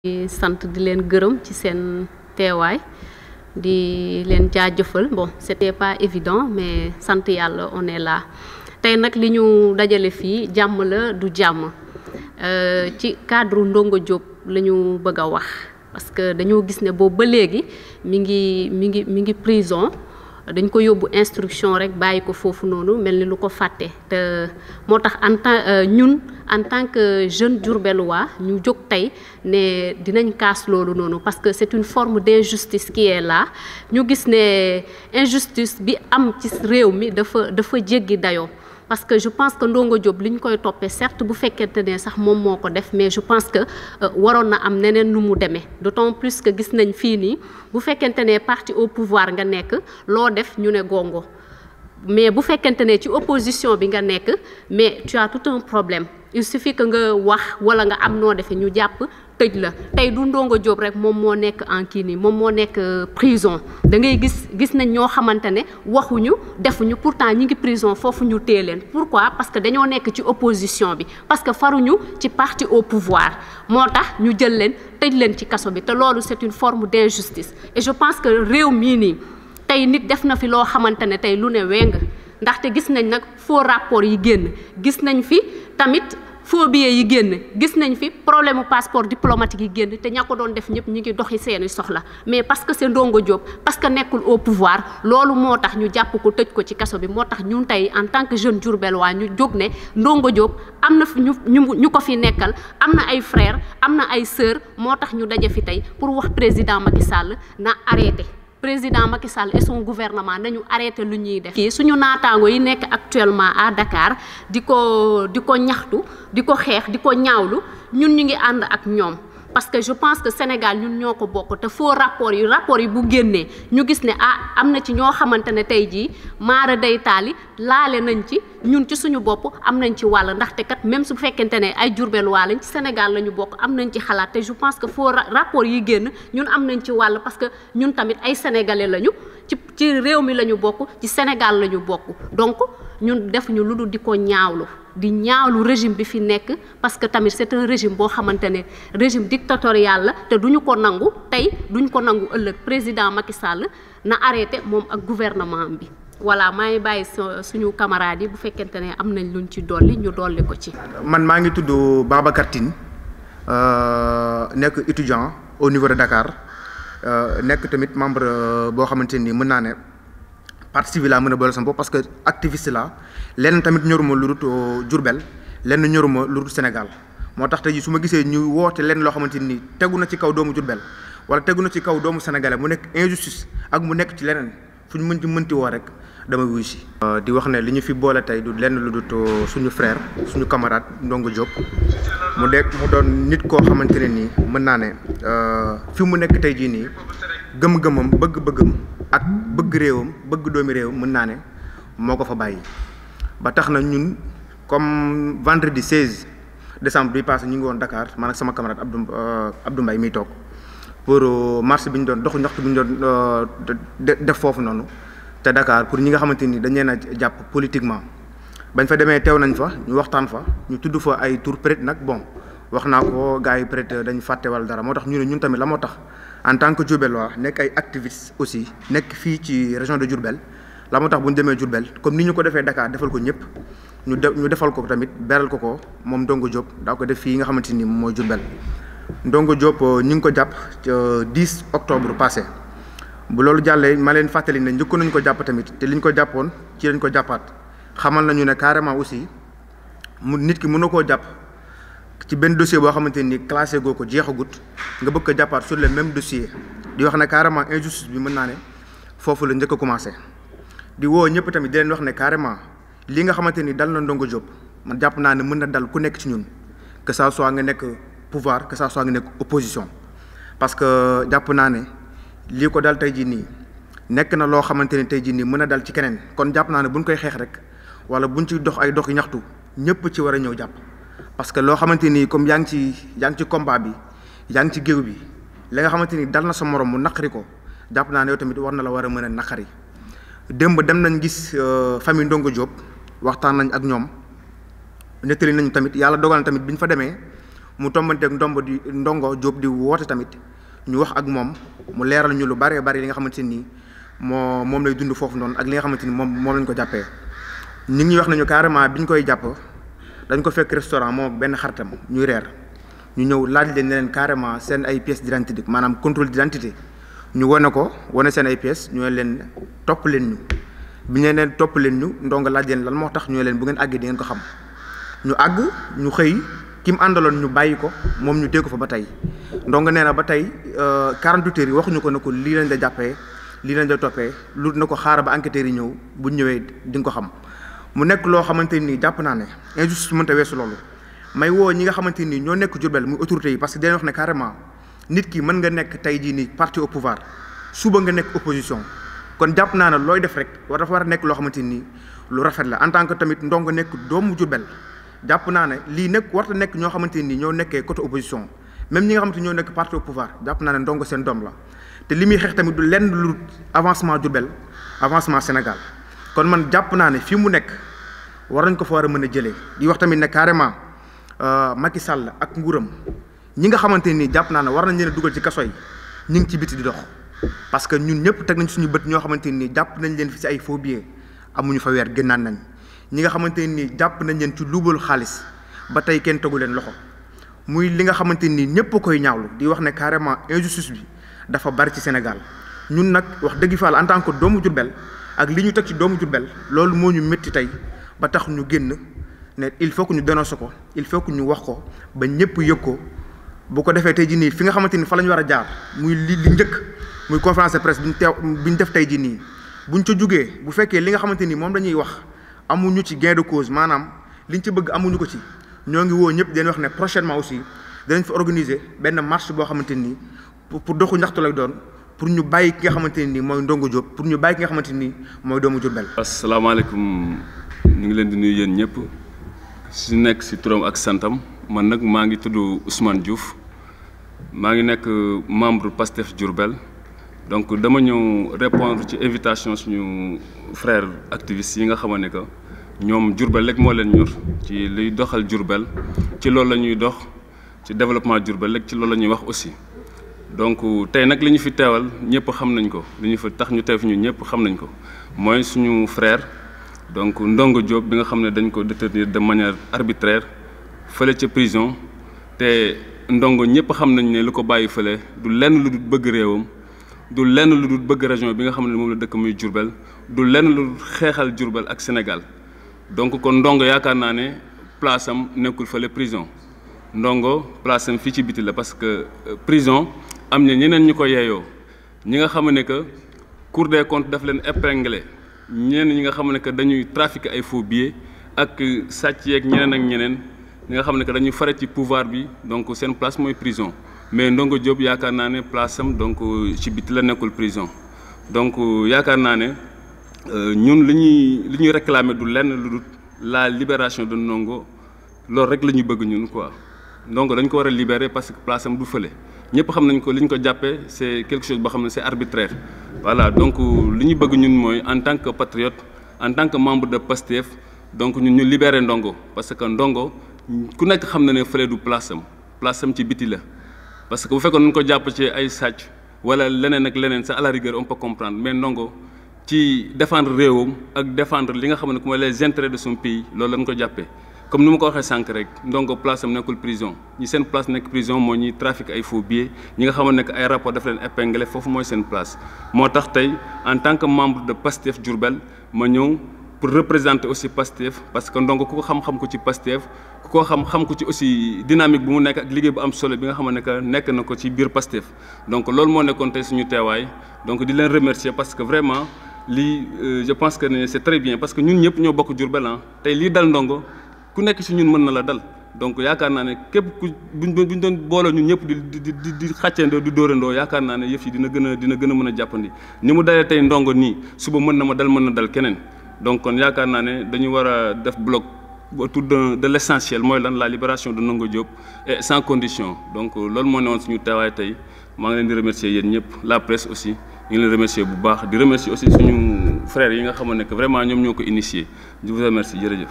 di sant di leen gërëm ci seen teewaay di leen jaajëfal bon c'était pas évident mais sant yàlla on est là tey nag li ñu dajale fii jàmm la du jàmm ci cadre Ndongo Diop la ñu bëgg a wax parce que dañoo gis ne boobu ba léegi mi ngi prison dañ ko yóbbu instruction rek bàyyi ko foofu noonu mel ni lu ko fàtte te moo tax ñun en tant que jeune Diourbellois ñu jóg tey ne dinañ kaas loolu noonu parce que c'est une forme d'injustice qui est là ñu gis ne injustice bi am ci réew mi dafa jéggi dayoo parce que je pense que Ndongo Diop li ñu koy toppee certes bu fekkente ne sax moom moo ko def mais je pense que waroon na am neneen nu mu demee d'autant plus que gis nañ fii nii bu fekkente ne parti au pouvoir nga nekk loo def ñu ne gongo mais bu fekkente ne ci opposition bi nga nekk mais tu as tout un problème il suffit que nga wax wala nga am noo defee ñu jàpp tëj la tey du Ndongo Diop rek moom moo nekk en kii nii moom moo nekk prison da ngay gis nañ ñoo xamante ne waxuñu defuñu pourtant ñi ngi prison foofu ñu téye leen pourquoi parce que dañoo nekk ci opposition bi parce que faruñu ci parti au pouvoir moo tax ñu jël leen tëj leen ci kaso bi te loolu c'est une forme d'injustice et je pense que réew mii nii tey nit def na fi loo xamante ne tey lu ne weng ndaxte gis nañ nag faux rapport yi génn gis nañ fi tamit faux billets yi génn gis nañ fi problème passeport diplomatique yi génn te ña ko doon def ñëpp ñu ngi doxi seeni soxla mais parce que c'est Ndongo Diop parce que nekkul au pouvoir loolu moo tax ñu jàpp ko tëj ko ci kaso bi moo tax ñun tey en tant que jeune Diourbellois ñu jóg ne Ndongo Diop am na fi ñu ko fi nekkal am na ay frères am na ay sœurs moo tax ñu daje fi tey pour wax président Macky Sall na arrêté président Macky Sall et son gouvernement nañu arrêté lu ñuy def. kii suñu naataango yi nekk actuellement à Dakar di ko ñaxtu di ko xeex di ko ñaawlu ñun ñu ngi ànd ak ñoom parce que je pense que Sénégal ñun ñoo ko bokk te faux rapport yi bu génnee ñu gis ne am na ci ñoo xamante ne tey jii maara day taali laale nañ ci ñun ci suñu bopp am nañ ci wàll ndaxte kat même su fekkente ne ay Diourbellois lañ ci Sénégal la ñu bokk am nañ ci xalaat te je pense que faux rapport yi génn ñun am nañ ci wàll parce que ñun tamit ay sénégalais lañu ci réew mi la ñu bokk ci Sénégal la ñu bokk donc ñun def ñu lu dul di ko ñaawlu di ñaawlu régime bi fi nekk parce que tamit c'est un régime boo xamante ne régime dictatorial la te duñu ko nangu tey duñ ko nangu ëllëg président Macky Sall na arrêté moom ak gouvernement bi voilà maa ngi bàyyi suñu camarades yi bu fekkente ne am nañ luñ ci dolli ñu dolli ko ci. man maa ngi tudd Babacar Tine nekk étudiant au niveau de Dakar nekk tamit membre boo xamante ni mën naa ne partie civile laa mën a boole sama bopp parce que activiste la lenn tamit ñoruma lu dul Diourbel lenn ñoruma lu dul Sénégal moo tax tey jii su ma gisee ñu woote lenn loo xamante ni tegu na ci kaw doomu Diourbel wala tegu na ci kaw doomu sénégalais mu nekk injustice ak mu nekk ci leneen fu ñu mënti woo rek dama wuyu si. di wax ne li ñu fi boole tey du lenn lu dul suñu frère suñu camarade Ndongo Diop mu doon nit koo xamante ne nii mën naa ne fi mu nekk tey jii nii gëm-gëmam bëgg-bëggam ak bëgg réewam bëgg doomi réewam mën naa ne moo ko fa bàyyi ba tax na ñun comme vendredi 16 décembre bi passé ñu ngi woon Dakar man ak sama camarade Abdou Mbaye miy toog pour marche bi ñu doon doxu ñaxtu bi ñu doon def foofu noonu te Dakar pour ñi nga xamante ni dañ leen a jàpp politiquement bañ fa demee teew nañ fa ñu waxtaan fa ñu tudd fa ay tour peut-être nag bon wax naa ko gars yi peut-être dañu fàtte wala dara moo tax ñu ne ñun tamit la moo tax en tant que Diourbellois nekk ay activistes aussi nekk fii ci région de Diourbel la moo tax bu ñu demee Diourbel comme ni ñu ko defee Dakar defal ko ñëpp ñu defal ko tamit beral ko moom Ndongo Diop daa ko def fii nga xamante ni mooy Diourbel. Ndongo Diop ñu ngi ko jàpp 10 octobre passé bu loolu jàllee ma leen fàttali ne njëkkoon nañu ko jàpp tamit te li ñu ko jàppoon ci lañ ko jàppaat xamal nañu ne carrément aussi nit ki mën na koo jàpp ci benn dossier boo xamante ni classé goo ko jeexagut nga bëgg ko jàppaat sur le même dossier di wax ne carrément injustice bi mën naa ne foofu la njëkk a commencé di woo ñëpp tamit di leen wax ne carrément li nga xamante ni dal na Ndongo Diop man jàpp naa ne mën na dal ku nekk ci ñun que ça soit nga nekk pouvoir que ça soit nga nekk opposition parce que jàpp naa ne lii ko dal tey jii nii nekk na loo xamante ni tey jii nii mën a dal ci keneen kon jàpp naa ne buñ koy xeex rek wala buñ ci dox ay dox yu ñaxtu ñëpp ci war a ñëw jàpp parce que loo xamante ni comme yaa ngi ci combat bi yaa ngi ci géew bi li nga xamante ni dal na sa morom mu naqari ko jàpp naa ne yow tamit war na la war a mën a naqari démb dem nañ gis famille Ndongo Diop waxtaan nañ ak ñoom nettali nañu tamit yàlla dogal na tamit bi ñu fa demee mu tombanteeg Ndongo Diop di woote tamit ñu wax ak moom mu leeral ñu lu bari li nga xamante ni moom lay dund foofu noonu ak li nga xamante ni moom lañ ko jàppee. ñu ngi wax nañu carrément biñ koy jàpp dañ ko fekk restaurant moom benn xaritam ñuy reer ñu ñëw laaj leen ne leen carrément seen ay pièces d'identité maanaam contrôle d'identité ñu wane seen ay pièces ñu leen topp leen ñu. bi ñu leen topp leen ñu Ndongo laaj leen lan moo tax ñu leen bu ngeen àggee di ngeen ko xam ñu àgg ñu xëy ki mu àndaloon ñu bàyyi ko moom ñu dégg ko fa ba tey Ndongo nee na ba tey 48 heures yi waxuñu ko ne ko lii lañ la jàppee lii lañ la toppee lu na ko xaar ba enquêteurs yi ñëw bu ñëwee di nga ko xam. mu nekk loo xamante ni jàpp naa ne injustice mënta weesu loolu may woo ñi nga xamante ni ñoo nekk Diourbel muy autorités yi parce que dañuy wax ne carrément nit ki mën nga nekk tey jii nii parti au pouvoir suba nga nekk opposition. kon jàpp naa ne looy def rek dafa war a nekk loo xamante ni lu rafet la en tant que tamit Ndongo nekk doomu Diourbel jàpp naa ne lii warta nekk ñoo xamante ni ñoo nekkee côté opposition même ñi nga xamante ñoo nekk parti au pouvoir jàpp naa ne Ndongo seen doom la te li muy xeex tamit du lenn lu avancement Diourbel avancement Sénégal kon man jàpp naa ne fii mu nekk war nañ ko fa war a mën a jëlee di wax tamit ne carrément Macky Sall ak nguuram ñi nga xamante ni jàpp naa ne war nañ leen a dugal ci kaso yi ñu ngi ci biti di dox. parce que ñun ñëpp teg nañ suñu bët ñoo xamante ni jàpp nañ leen fi ci ay faux billets amuñu fa weer génnaan nañ ñi nga xamante ni jàpp nañ leen ci luubalu xaalis ba tey kenn tegu leen loxo muy li nga xamante ni ñëpp a koy ñaawlu di wax ne carrément injustice bi dafa bari ci Sénégal ñun nag wax dëgg fa en tant que doomu Diourbel ak li ñu teg ci doomu Diourbel loolu moo ñu métti tey ba tax ñu génn ne il faut que ñu dénoncer ko il faut que ñu wax ko ba ñëpp yëg ko bu ko defee tey jii nii fi nga xamante ni fa la ñu war a jaar muy li njëkk. muy conférence de presse bi ñu def tey jii nii buñ ca jugee bu fekkee li nga xamante ni moom dañuy wax amuñu ci gain de cause maanaam liñ ci bëgg amuñu ko ci ñoo ngi woo ñëpp dañ wax ne prochainement aussi danañ fa organiser benn marche boo xamante ni pour doxu ñaxtu lay doon pour ñu bàyyi ki nga xamante ni mooy Ndongo Diop pour ñu bàyyi ki nga xamante ni mooy doomu Diourbel. asalaamaaleykum ñu ngi leen di nuyu yéen ñëpp si nekk si turam ak santam man nag maa ngi tudd Ousmane Diouf maa ngi nekk membre Pastef Diourbel. donc dama ñëw répondre ci invitation suñu frère activistes yi nga xamante ne que ñoom Diourbel rek moo leen ñor ci liy doxal Diourbel ci loolu la ñuy dox ci développement Diourbel rek ci loolu la ñuy wax aussi. donc tey nag li ñu fi teewal ñëpp xam nañ ko li ñu fi tax ñu teew fi ñun ñëpp xam nañ ko mooy suñu frère donc Ndongo Diop bi nga xam ne dañ ko détenir de manière arbitraire fële ca prison te Ndongo ñëpp xam nañ ne lu ko bàyyi fële du lenn lu dul bëgg réewam. du lenn lu dul bëgg région bi nga xam ne moom la dëkk muy Diourbel du lenn lu xeexal Diourbel ak Sénégal donc kon Ndongo yaakaar naa ne place am nekkul fële prison Ndongo place am fii ci biti la parce que prison am na ñeneen ñu ko yeeyoo ñi nga xam ne que Cour des comptes daf leen épinglé ñeneen ñi nga xam ne que dañuy trafiquer ay faux billets ak sàcc yeeg ñeneen ak ñeneen ñi nga xam ne que dañuy fare ci pouvoir bi donc seen place mooy prison. mais Ndongo Diop yaakaar naa ne place am donc ci biti la nekkul prison donc yaakaar naa ne ñun li ñuy réclamer du lenn lu dul la libération de Ndongo loolu rek la ñu bëgg ñun quoi Ndongo dañ ko war a libérer parce que place am du fële ñëpp xam nañ ko li ñu ko jàppee c'est quelque chose boo xam ne c'est arbitraire voilà donc li ñu bëgg ñun mooy en tant que patriote en tant que membre de Pastef donc ñun ñu libérer Ndongo parce que Ndongo ku nekk xam na ne fële du place am ci biti la. parce que bu fekkoon nañu ko jàpp ci ay sàcc wala leneen ak leneen sa à la rigueur on peut comprendre mais Ndongo ci défendre réewam ak défendre li nga xam ne mooy les intérêts de son pays loolu lañ ko jàppee comme ni ma ko waxee sànq rek Ndongo place am nekkul prison ñi seen place nekk prison moo ñuy trafic ay faux billets ñi nga xam ne ay rapport daf leen épinglé foofu mooy seen place moo tax tey en tant que membre de Pastef Diourbel ma ñëw pour représenter aussi Pastef parce que Ndongo ku ko xam-xam ko ci Pastef ku ko xam ko ci aussi dynamique bu mu nekk ak liggéey bu am solo bi nga xam ne que nekk na ko ci biir Pastef donc loolu moo nekkoon tey suñu teewaay donc di leen remercier parce que vraiment lii je pense que ne c'est très bien parce que ñun ñëpp ñoo bokk Diourbel tey lii dal Ndongo ku nekk ci ñun mën na la dal donc yaakaar naa ne képp ku buñ doon booloo ñun ñëpp di xàccandoo di dóorandoo yaakaar naa ne yëf yi dina gën a mën a jàppandi ni mu dalee tey Ndongo nii suba mën na dal keneen donc kon yaakaar naa ne dañu war a def bloc autour de l'essentiel mooy lan la libération de Ndongo Diop et sans condition donc loolu moo ne woon suñu teewaay tey maa ngi leen di remercier yéen ñëpp la presse aussi ñu ngi leen remercier bu baax di remercier aussi suñu frères yi nga xamoon ne que vraiment ñoom ñoo ko initié je vous remercie jërëjëf.